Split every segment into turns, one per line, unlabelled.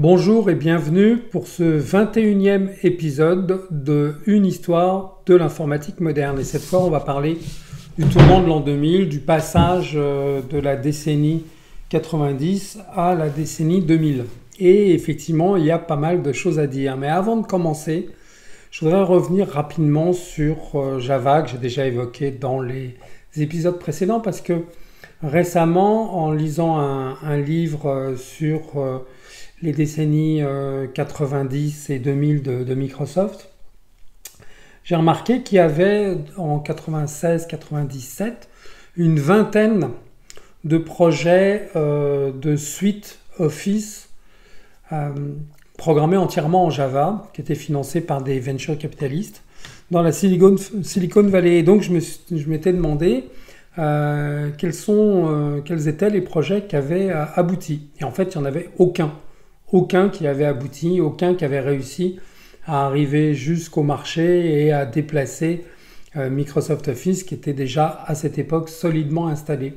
Bonjour et bienvenue pour ce 21e épisode de Une histoire de l'informatique moderne. Et cette fois, on va parler du tournant de l'an 2000, du passage de la décennie 90 à la décennie 2000. Et effectivement, il y a pas mal de choses à dire. Mais avant de commencer, je voudrais revenir rapidement sur Java, que j'ai déjà évoqué dans les épisodes précédents, parce que récemment, en lisant un livre sur les décennies 90 et 2000 de Microsoft, j'ai remarqué qu'il y avait en 96-97 une vingtaine de projets de suite Office programmés entièrement en Java, qui étaient financés par des venture capitalistes dans la Silicon Valley. Et donc je m'étais demandé quels étaient les projets qui avaient abouti. Et en fait, il n'y en avait aucun. Aucun qui avait abouti, aucun qui avait réussi à arriver jusqu'au marché et à déplacer Microsoft Office, qui était déjà à cette époque solidement installé.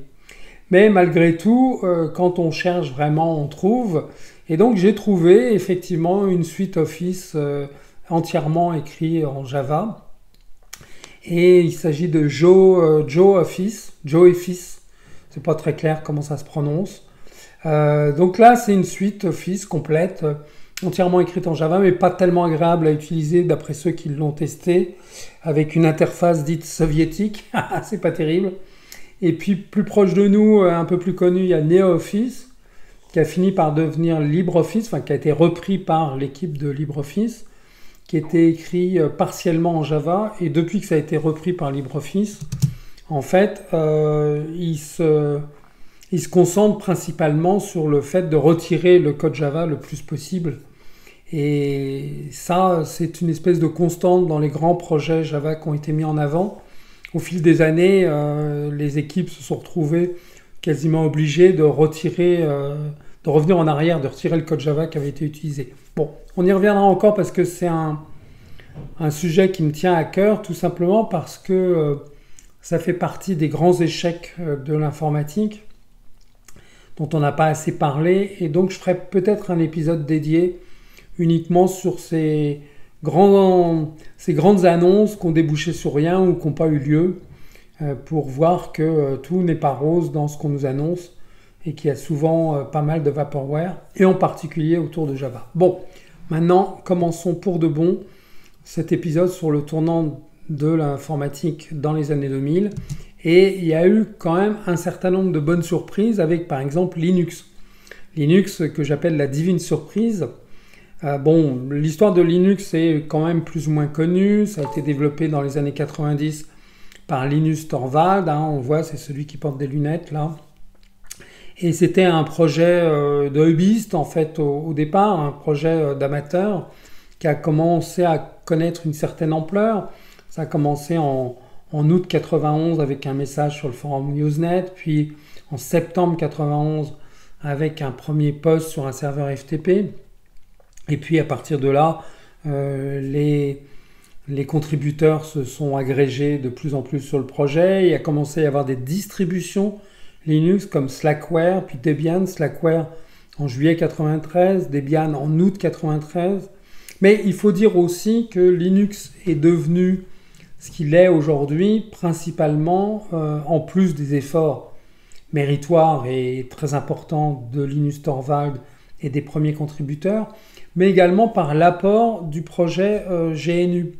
Mais malgré tout, quand on cherche vraiment, on trouve. Et donc j'ai trouvé effectivement une suite Office entièrement écrite en Java. Et il s'agit de Office. C'est pas très clair comment ça se prononce. Donc là, c'est une suite Office complète, entièrement écrite en Java, mais pas tellement agréable à utiliser d'après ceux qui l'ont testé, avec une interface dite soviétique. C'est pas terrible. Et puis plus proche de nous, un peu plus connu, il y a NeoOffice, qui a fini par devenir LibreOffice, enfin qui a été repris par l'équipe de LibreOffice, qui était écrit partiellement en Java. Et depuis que ça a été repris par LibreOffice, en fait, il se concentre principalement sur le fait de retirer le code Java le plus possible. Et ça, c'est une espèce de constante dans les grands projets Java qui ont été mis en avant. Au fil des années, les équipes se sont retrouvées quasiment obligées de de revenir en arrière, de retirer le code Java qui avait été utilisé. Bon, on y reviendra encore parce que c'est un sujet qui me tient à cœur, tout simplement parce que ça fait partie des grands échecs de l'informatique dont on n'a pas assez parlé, et donc je ferai peut-être un épisode dédié uniquement sur ces grandes annonces qui ont débouché sur rien ou qui n'ont pas eu lieu, pour voir que tout n'est pas rose dans ce qu'on nous annonce et qu'il y a souvent pas mal de vaporware, et en particulier autour de Java. Bon, maintenant commençons pour de bon cet épisode sur le tournant de l'informatique dans les années 2000. Et il y a eu quand même un certain nombre de bonnes surprises avec par exemple Linux. Linux que j'appelle la divine surprise. Bon, l'histoire de Linux est quand même plus ou moins connue. Ça a été développé dans les années 90 par Linus Torvald. On voit, c'est celui qui porte des lunettes là. Et c'était un projet de hobbyiste en fait au départ, un projet d'amateur qui a commencé à connaître une certaine ampleur. Ça a commencé en août 91 avec un message sur le forum Usenet, puis en septembre 91 avec un premier post sur un serveur FTP. Et puis à partir de là, les contributeurs se sont agrégés de plus en plus sur le projet. Il a commencé à y avoir des distributions Linux comme Slackware, puis Debian. Slackware en juillet 93, Debian en août 93. Mais il faut dire aussi que Linux est devenu ce qu'il est aujourd'hui, principalement en plus des efforts méritoires et très importants de Linus Torvald et des premiers contributeurs, mais également par l'apport du projet GNU,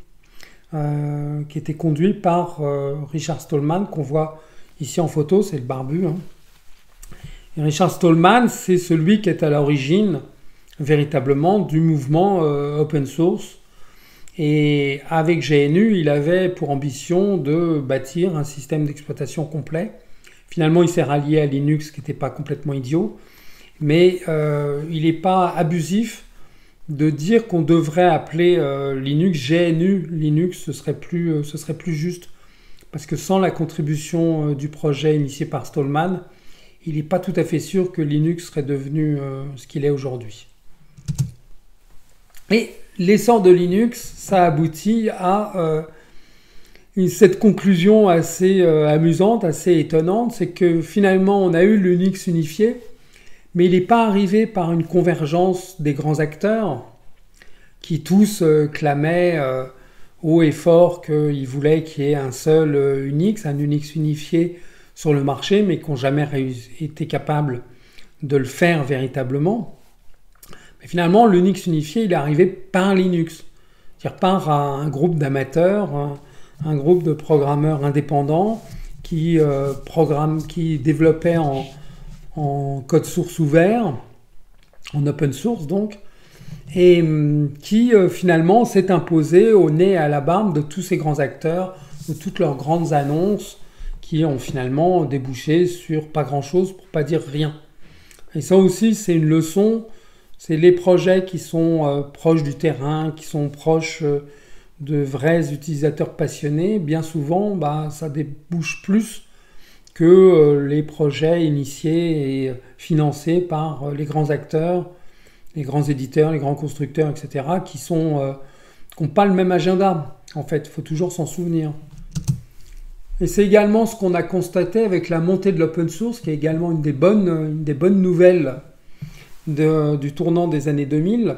qui était conduit par Richard Stallman, qu'on voit ici en photo, c'est le barbu. Et Richard Stallman, c'est celui qui est à l'origine véritablement du mouvement open source. Et avec GNU, il avait pour ambition de bâtir un système d'exploitation complet. Finalement, il s'est rallié à Linux, qui n'était pas complètement idiot. Mais il n'est pas abusif de dire qu'on devrait appeler Linux GNU. Linux, ce serait plus juste. Parce que sans la contribution du projet initié par Stallman, il n'est pas tout à fait sûr que Linux serait devenu ce qu'il est aujourd'hui. Et l'essor de Linux, ça aboutit à cette conclusion assez amusante, assez étonnante, c'est que finalement on a eu Linux unifié, mais il n'est pas arrivé par une convergence des grands acteurs qui tous clamaient haut et fort qu'ils voulaient qu'il y ait un seul Unix, un Unix unifié sur le marché, mais qui n'ont jamais été capables de le faire véritablement. Mais finalement, l'Unix unifié, il est arrivé par Linux, c'est-à-dire par un groupe d'amateurs, un groupe de programmeurs indépendants qui développaient en code source ouvert, en open source donc, et qui finalement s'est imposé au nez et à la barbe de tous ces grands acteurs, de toutes leurs grandes annonces qui ont finalement débouché sur pas grand-chose pour pas dire rien. Et ça aussi, c'est une leçon, c'est les projets qui sont proches du terrain, qui sont proches de vrais utilisateurs passionnés, bien souvent, ça débouche plus que les projets initiés et financés par les grands acteurs, les grands éditeurs, les grands constructeurs, etc., qui n'ont pas le même agenda. En fait, il faut toujours s'en souvenir. Et c'est également ce qu'on a constaté avec la montée de l'open source, qui est également une des bonnes nouvelles du tournant des années 2000,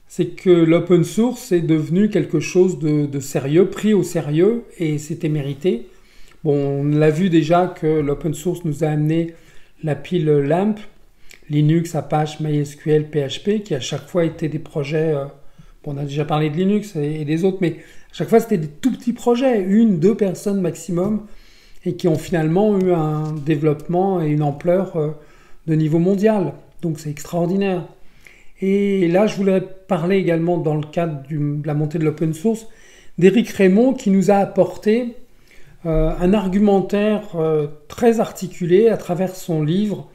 c'est que l'open source est devenu quelque chose de sérieux, pris au sérieux, et c'était mérité. Bon, on l'a vu déjà que l'open source nous a amené la pile LAMP, Linux, Apache, MySQL, PHP, qui à chaque fois étaient des projets, on a déjà parlé de Linux et des autres, mais à chaque fois c'était des tout petits projets, 1-2 personnes maximum, et qui ont finalement eu un développement et une ampleur de niveau mondial. Donc c'est extraordinaire. Et là, je voulais parler également dans le cadre de la montée de l'open source d'Éric Rémond, qui nous a apporté un argumentaire très articulé à travers son livre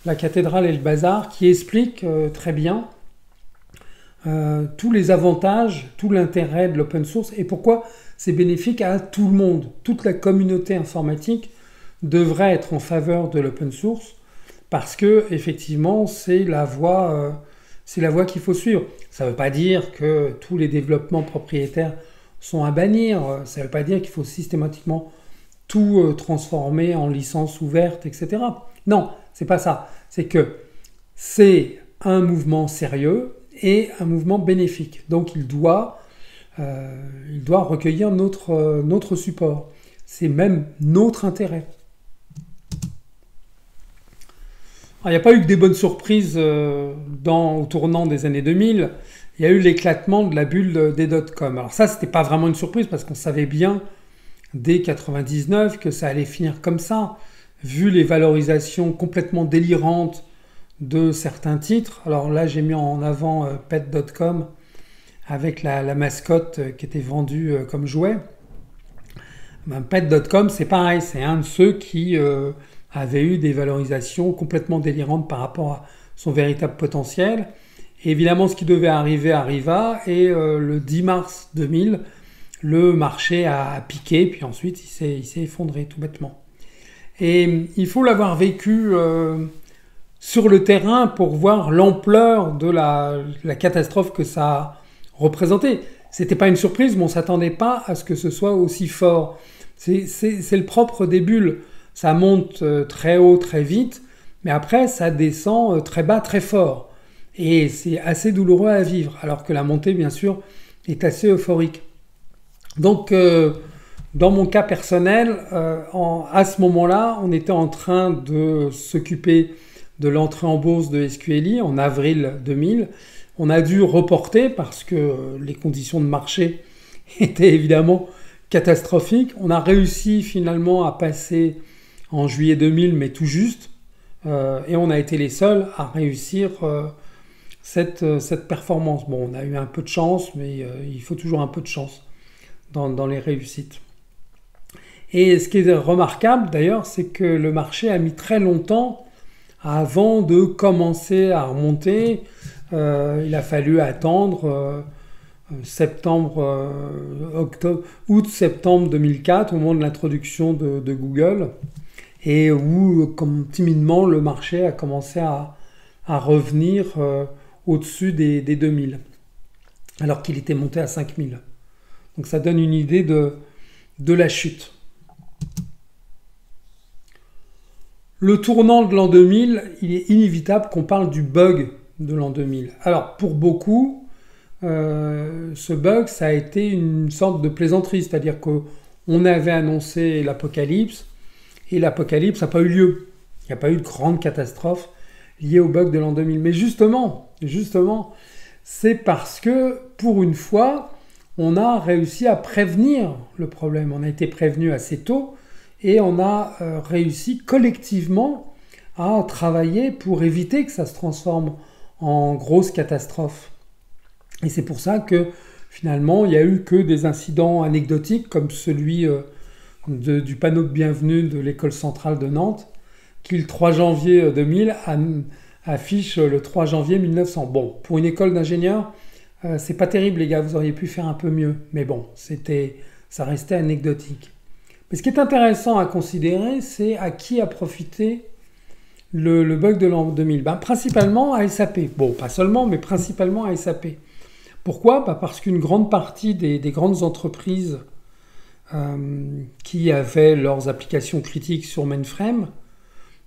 La cathédrale et le bazar, qui explique très bien tous les avantages, tout l'intérêt de l'open source et pourquoi c'est bénéfique à tout le monde. Toute la communauté informatique devrait être en faveur de l'open source parce que effectivement c'est la voie qu'il faut suivre. Ça ne veut pas dire que tous les développements propriétaires sont à bannir. Ça ne veut pas dire qu'il faut systématiquement tout transformer en licence ouverte, etc. Non, c'est pas ça. C'est que c'est un mouvement sérieux et un mouvement bénéfique. Donc il doit recueillir notre support. C'est même notre intérêt. Alors, il n'y a pas eu que des bonnes surprises au tournant des années 2000. Il y a eu l'éclatement de la bulle des dot-com. Alors ça, c'était pas vraiment une surprise parce qu'on savait bien dès 99 que ça allait finir comme ça, vu les valorisations complètement délirantes de certains titres. Alors là, j'ai mis en avant Pet.com avec la mascotte qui était vendue comme jouet. Pet.com, c'est pareil, c'est un de ceux qui avait eu des valorisations complètement délirantes par rapport à son véritable potentiel. Et évidemment, ce qui devait arriver arriva, et le 10 mars 2000, le marché a piqué, puis ensuite il s'est effondré tout bêtement. Et il faut l'avoir vécu sur le terrain pour voir l'ampleur de la catastrophe que ça a représenté. C'était pas une surprise, mais on s'attendait pas à ce que ce soit aussi fort. C'est le propre des bulles. Ça monte très haut, très vite, mais après ça descend très bas, très fort. Et c'est assez douloureux à vivre, alors que la montée, bien sûr, est assez euphorique. Donc, dans mon cas personnel, à ce moment-là, on était en train de s'occuper de l'entrée en bourse de SQLI en avril 2000. On a dû reporter parce que les conditions de marché étaient évidemment catastrophiques. On a réussi finalement à passer en juillet 2000, mais tout juste. Et on a été les seuls à réussir cette performance. Bon, on a eu un peu de chance, mais il faut toujours un peu de chance dans les réussites. Et ce qui est remarquable d'ailleurs, c'est que le marché a mis très longtemps avant de commencer à remonter. Il a fallu attendre août-septembre 2004, au moment de l'introduction de Google, et où, comme timidement, le marché a commencé à revenir au-dessus des 2000, alors qu'il était monté à 5000. Donc ça donne une idée de la chute. Le tournant de l'an 2000, il est inévitable qu'on parle du bug de l'an 2000. Alors pour beaucoup, ce bug, ça a été une sorte de plaisanterie, c'est-à-dire qu'on avait annoncé l'apocalypse, et l'apocalypse n'a pas eu lieu. Il n'y a pas eu de grande catastrophe liée au bug de l'an 2000. Mais justement, c'est parce que, pour une fois, on a réussi à prévenir le problème. On a été prévenu assez tôt et on a réussi collectivement à travailler pour éviter que ça se transforme en grosse catastrophe. Et c'est pour ça que, finalement, il n'y a eu que des incidents anecdotiques comme celui du panneau de bienvenue de l'école centrale de Nantes, qui le 3 janvier 2000 affiche le 3 janvier 1900. Bon, pour une école d'ingénieurs, c'est pas terrible les gars, vous auriez pu faire un peu mieux. Mais bon, ça restait anecdotique. Mais ce qui est intéressant à considérer, c'est à qui a profité le bug de l'an 2000. Ben, principalement à SAP. Bon, pas seulement, mais principalement à SAP. Pourquoi? Ben, parce qu'une grande partie des grandes entreprises qui avaient leurs applications critiques sur mainframe,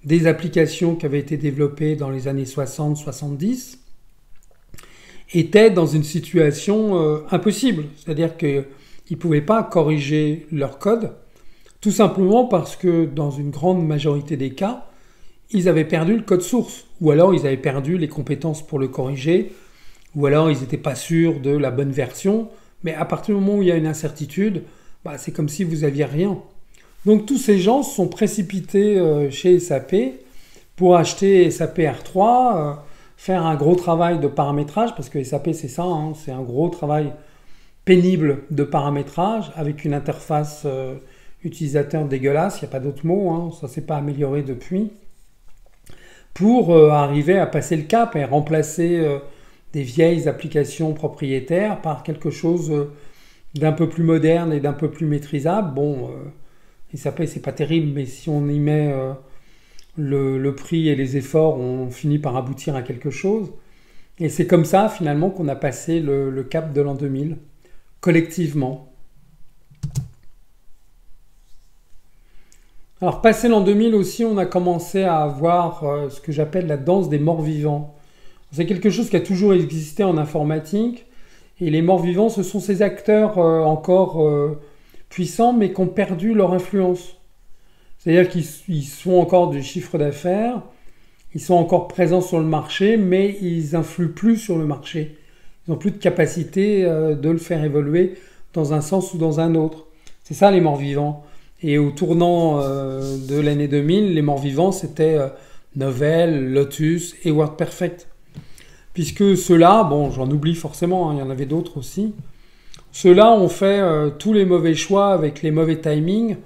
des applications qui avaient été développées dans les années 60-70, étaient dans une situation impossible. C'est-à-dire qu'ils ne pouvaient pas corriger leur code, tout simplement parce que dans une grande majorité des cas, ils avaient perdu le code source, ou alors ils avaient perdu les compétences pour le corriger, ou alors ils n'étaient pas sûrs de la bonne version, mais à partir du moment où il y a une incertitude, bah, c'est comme si vous n'aviez rien. Donc tous ces gens se sont précipités chez SAP pour acheter SAP R3, faire un gros travail de paramétrage, parce que SAP c'est ça, hein, c'est un gros travail pénible de paramétrage avec une interface utilisateur dégueulasse, il n'y a pas d'autre mot, hein, ça ne s'est pas amélioré depuis, pour arriver à passer le cap et remplacer des vieilles applications propriétaires par quelque chose d'un peu plus moderne et d'un peu plus maîtrisable. Bon, SAP c'est pas terrible, mais si on y met le prix et les efforts, on finit par aboutir à quelque chose. Et c'est comme ça finalement qu'on a passé le cap de l'an 2000, collectivement. Alors passé l'an 2000 aussi, on a commencé à avoir ce que j'appelle la danse des morts-vivants. C'est quelque chose qui a toujours existé en informatique, et les morts-vivants, ce sont ces acteurs encore puissants, mais qui ont perdu leur influence. C'est-à-dire qu'ils font encore du chiffre d'affaires, ils sont encore présents sur le marché, mais ils influent plus sur le marché. Ils n'ont plus de capacité de le faire évoluer dans un sens ou dans un autre. C'est ça les morts-vivants. Et au tournant de l'année 2000, les morts-vivants, c'était Novell, Lotus et WordPerfect. Puisque ceux-là, bon, j'en oublie forcément, hein, il y en avait d'autres aussi, ceux-là ont fait tous les mauvais choix avec les mauvais timings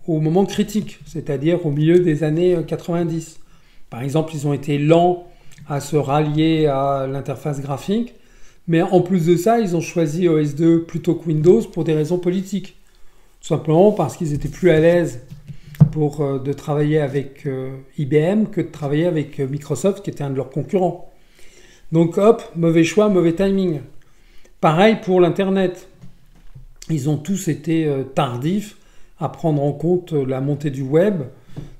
au moment critique, c'est-à-dire au milieu des années 90. Par exemple, ils ont été lents à se rallier à l'interface graphique, mais en plus de ça, ils ont choisi OS2 plutôt que Windows pour des raisons politiques. Tout simplement parce qu'ils étaient plus à l'aise de travailler avec IBM que de travailler avec Microsoft, qui était un de leurs concurrents. Donc hop, mauvais choix, mauvais timing. Pareil pour l'Internet. Ils ont tous été tardifs à prendre en compte la montée du web.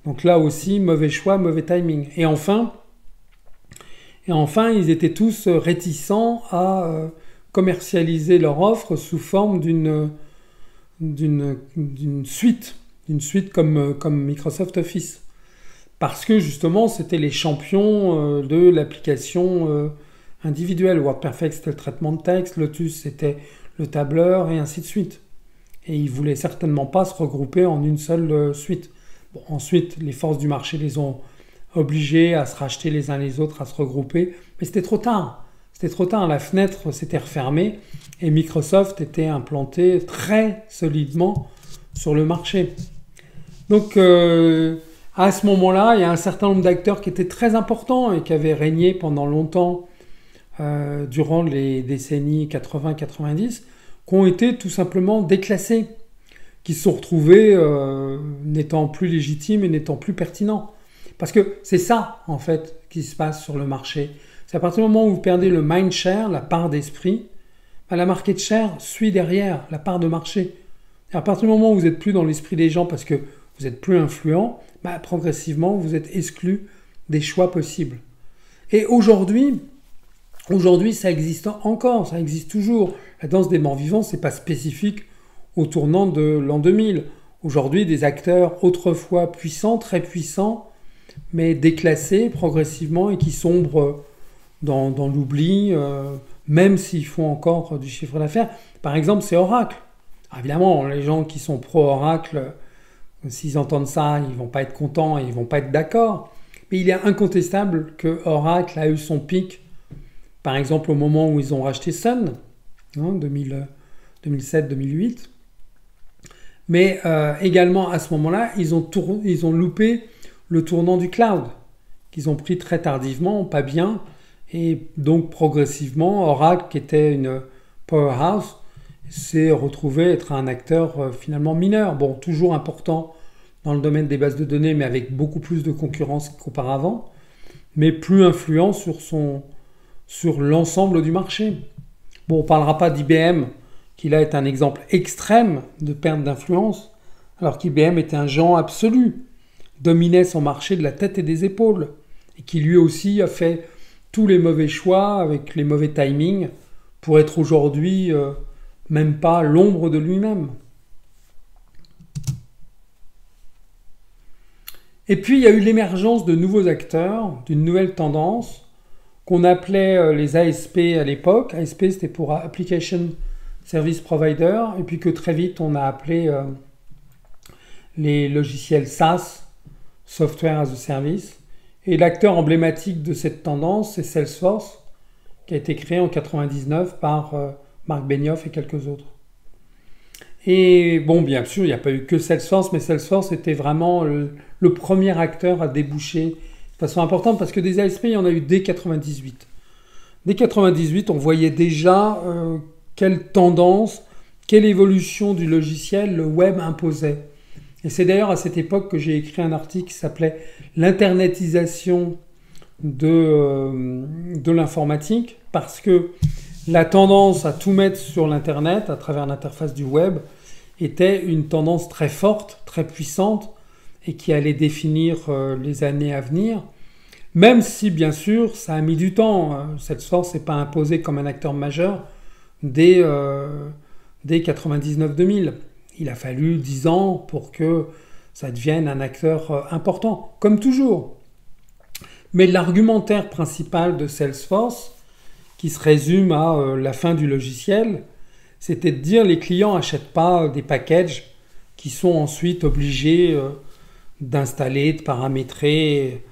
Donc là aussi, mauvais choix, mauvais timing. Et enfin, ils étaient tous réticents à commercialiser leur offre sous forme d'une suite comme Microsoft Office. Parce que justement, c'était les champions de l'application individuelle. WordPerfect, c'était le traitement de texte, Lotus, c'était le tableur, et ainsi de suite. Et ils ne voulaient certainement pas se regrouper en une seule suite. Bon, ensuite, les forces du marché les ont obligés à se racheter les uns les autres, à se regrouper. Mais c'était trop tard. C'était trop tard. La fenêtre s'était refermée et Microsoft était implanté très solidement sur le marché. Donc, à ce moment-là, il y a un certain nombre d'acteurs qui étaient très importants et qui avaient régné pendant longtemps durant les décennies 80-90, qui ont été tout simplement déclassés, qui se sont retrouvés n'étant plus légitimes et n'étant plus pertinents. Parce que c'est ça, en fait, qui se passe sur le marché. C'est à partir du moment où vous perdez le mind share, la part d'esprit, ben la market share suit derrière la part de marché. Et à partir du moment où vous n'êtes plus dans l'esprit des gens parce que vous êtes plus influent, bah, progressivement, vous êtes exclu des choix possibles. Et aujourd'hui, ça existe encore, ça existe toujours. La danse des morts vivants, c'est pas spécifique au tournant de l'an 2000. Aujourd'hui, des acteurs autrefois puissants, très puissants, mais déclassés progressivement et qui sombrent dans l'oubli, même s'ils font encore du chiffre d'affaires. Par exemple, c'est Oracle. Alors évidemment, les gens qui sont pro-Oracle, s'ils entendent ça, ils vont pas être contents et ils vont pas être d'accord. Mais il est incontestable que Oracle a eu son pic, par exemple au moment où ils ont racheté Sun, 2007-2008. Mais également à ce moment-là, ils ont loupé le tournant du cloud, qu'ils ont pris très tardivement, pas bien. Et donc progressivement, Oracle, qui était une powerhouse, s'est retrouvé être un acteur finalement mineur. Bon, toujours important dans le domaine des bases de données, mais avec beaucoup plus de concurrence qu'auparavant, mais plus influent sur l'ensemble du marché. Bon, on ne parlera pas d'IBM, qui là est un exemple extrême de perte d'influence, alors qu'IBM était un géant absolu, dominait son marché de la tête et des épaules, et qui lui aussi a fait tous les mauvais choix avec les mauvais timings pour être aujourd'hui même pas l'ombre de lui-même. Et puis il y a eu l'émergence de nouveaux acteurs, d'une nouvelle tendance qu'on appelait les ASP à l'époque. ASP c'était pour Application Service Provider, et puis que très vite on a appelé les logiciels SaaS, Software as a Service. Et l'acteur emblématique de cette tendance, c'est Salesforce, qui a été créé en 1999 par Marc Benioff et quelques autres. Et bon, bien sûr, il n'y a pas eu que Salesforce, mais Salesforce était vraiment le premier acteur à déboucher de façon importante, parce que des ASP, il y en a eu dès 98. Dès 98, on voyait déjà quelle tendance, quelle évolution du logiciel le web imposait. Et c'est d'ailleurs à cette époque que j'ai écrit un article qui s'appelait « L'internetisation de l'informatique » parce que la tendance à tout mettre sur l'Internet à travers l'interface du web était une tendance très forte, très puissante et qui allait définir les années à venir. Même si, bien sûr, ça a mis du temps. Salesforce n'est pas imposé comme un acteur majeur dès 99-2000. Il a fallu 10 ans pour que ça devienne un acteur important, comme toujours. Mais l'argumentaire principal de Salesforce, qui se résume à la fin du logiciel, c'était de dire les clients n'achètent pas des packages qui sont ensuite obligés d'installer, de paramétrer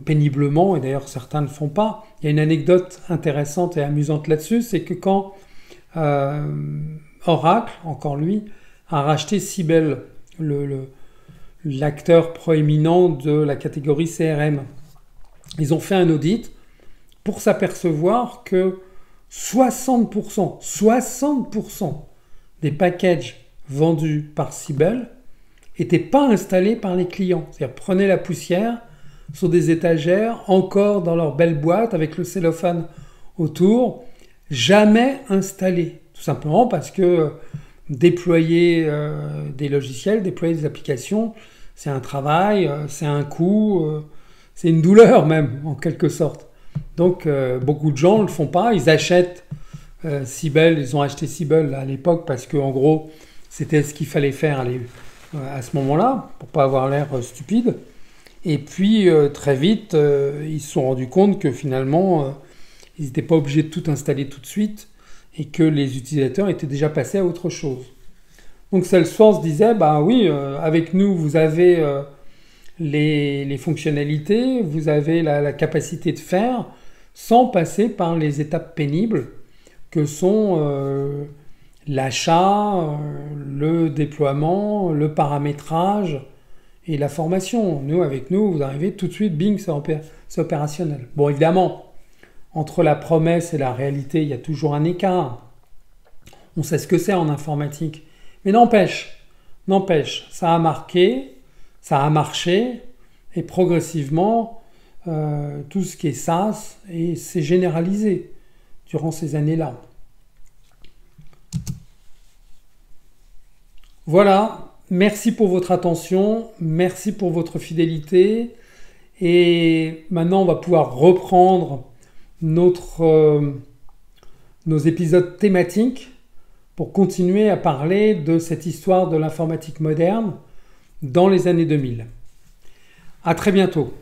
péniblement, et d'ailleurs certains ne le font pas. Il y a une anecdote intéressante et amusante là-dessus, c'est que quand Oracle, encore lui, a racheté Siebel, l'acteur proéminent de la catégorie CRM. Ils ont fait un audit pour s'apercevoir que 60% des packages vendus par Siebel n'étaient pas installés par les clients. C'est-à-dire prenaient la poussière sur des étagères, encore dans leur belle boîte avec le cellophane autour, jamais installés. Tout simplement parce que déployer des logiciels, déployer des applications, c'est un travail, c'est un coût, c'est une douleur même, en quelque sorte. Donc, beaucoup de gens ne le font pas. Ils achètent Siebel, ils ont acheté Siebel à l'époque parce qu'en gros, c'était ce qu'il fallait faire à ce moment-là, pour pas avoir l'air stupide. Et puis, très vite, ils se sont rendus compte que finalement, ils n'étaient pas obligés de tout installer tout de suite, et que les utilisateurs étaient déjà passés à autre chose. Donc Salesforce disait, bah oui, avec nous, vous avez les fonctionnalités, vous avez la capacité de faire, sans passer par les étapes pénibles que sont l'achat, le déploiement, le paramétrage et la formation. Nous, avec nous, vous arrivez tout de suite, bing, c'est opérationnel. Bon, évidemment, entre la promesse et la réalité, il y a toujours un écart. On sait ce que c'est en informatique. Mais n'empêche, ça a marqué, ça a marché, et progressivement, tout ce qui est SaaS, s'est généralisé durant ces années-là. Voilà, merci pour votre attention, merci pour votre fidélité. Et maintenant, on va pouvoir reprendre nos épisodes thématiques pour continuer à parler de cette histoire de l'informatique moderne dans les années 2000. À très bientôt.